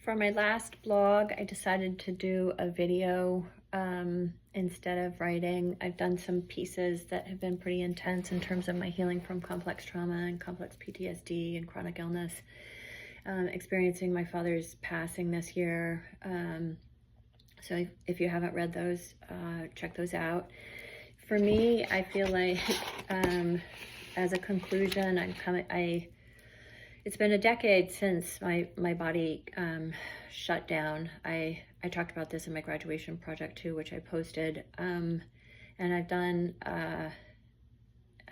For my last blog, I decided to do a video instead of writing. I've done some pieces that have been pretty intense in terms of my healing from complex trauma and complex PTSD and chronic illness. Experiencing my father's passing this year. So if you haven't read those, check those out. For me, I feel like as a conclusion, it's been a decade since my body shut down. I talked about this in my graduation project too, which I posted. And I've done a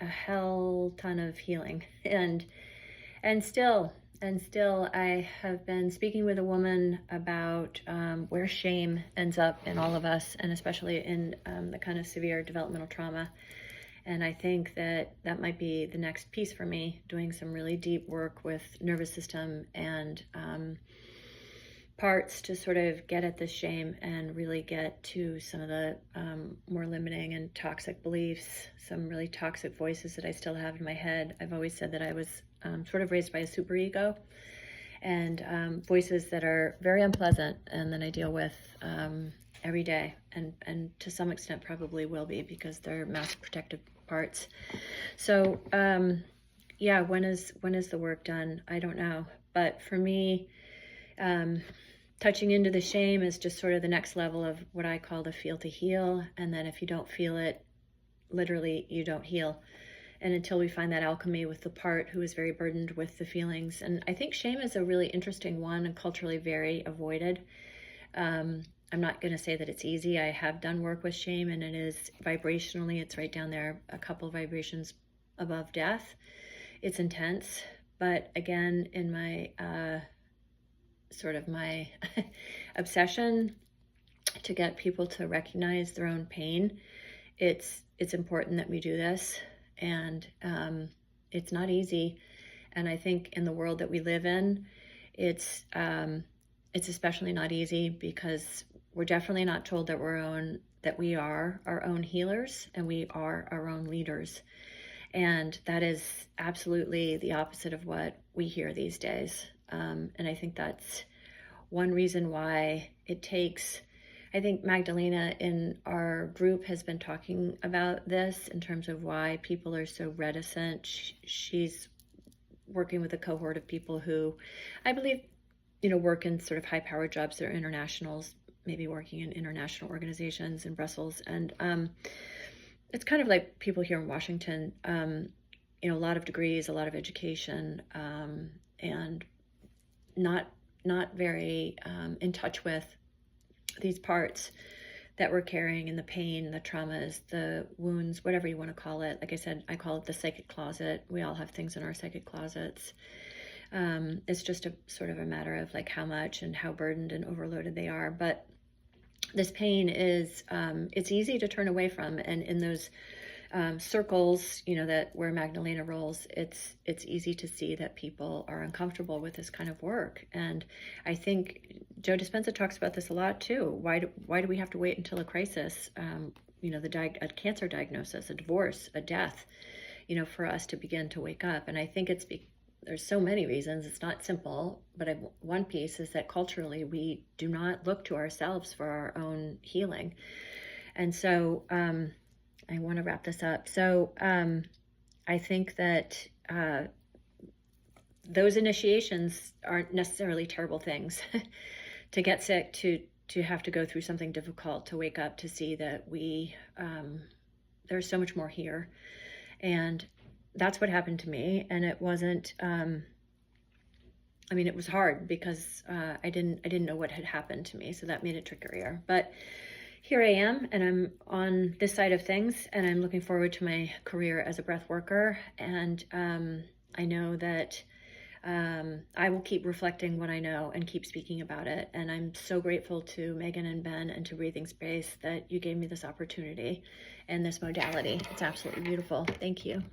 hell ton of healing, and still I have been speaking with a woman about where shame ends up in all of us, and especially in the kind of severe developmental trauma. And I think that might be the next piece for me, doing some really deep work with nervous system and parts to sort of get at this shame and really get to some of the more limiting and toxic beliefs, some really toxic voices that I still have in my head. I've always said that I was sort of raised by a superego, and voices that are very unpleasant and that I deal with every day, and to some extent probably will be, because they're massive protective parts. So yeah, when is the work done? I don't know. But for me, touching into the shame is just sort of the next level of what I call the feel to heal. And then if you don't feel it, literally you don't heal. And until we find that alchemy with the part who is very burdened with the feelings. And I think shame is a really interesting one and culturally very avoided. I'm not going to say that it's easy. I have done work with shame, and it is vibrationally, it's right down there, a couple of vibrations above death. It's intense. But again, in my sort of my obsession to get people to recognize their own pain, it's important that we do this. And it's not easy. And I think in the world that we live in, it's especially not easy, because we're definitely not told that we are our own healers and we are our own leaders. And that is absolutely the opposite of what we hear these days. And I think that's one reason why it takes, I think Magdalena in our group has been talking about this in terms of why people are so reticent. She's working with a cohort of people who I believe, work in sort of high-powered jobs. They're internationals, maybe working in international organizations in Brussels. And it's kind of like people here in Washington, a lot of degrees, a lot of education, and not very in touch with these parts that we're carrying, and the pain, the traumas, the wounds, whatever you want to call it. Like I said, I call it the psychic closet. We all have things in our psychic closets. It's just a sort of a matter of like how much and how burdened and overloaded they are. But this pain is, it's easy to turn away from. And in those circles, that where Magdalena rolls, it's easy to see that people are uncomfortable with this kind of work. And I think Joe Dispenza talks about this a lot too. Why do we have to wait until a crisis, a cancer diagnosis, a divorce, a death, for us to begin to wake up? And I think there's so many reasons. It's not simple, but one piece is that culturally we do not look to ourselves for our own healing. And so I want to wrap this up. So I think that those initiations aren't necessarily terrible things. To get sick, to have to go through something difficult, to wake up, to see that there's so much more here. And that's what happened to me. And it wasn't, it was hard because I didn't know what had happened to me. So that made it trickier. But here I am, and I'm on this side of things, and I'm looking forward to my career as a breath worker. And I know that I will keep reflecting what I know and keep speaking about it. And I'm so grateful to Megan and Ben and to Breathing Space that you gave me this opportunity and this modality. It's absolutely beautiful. Thank you.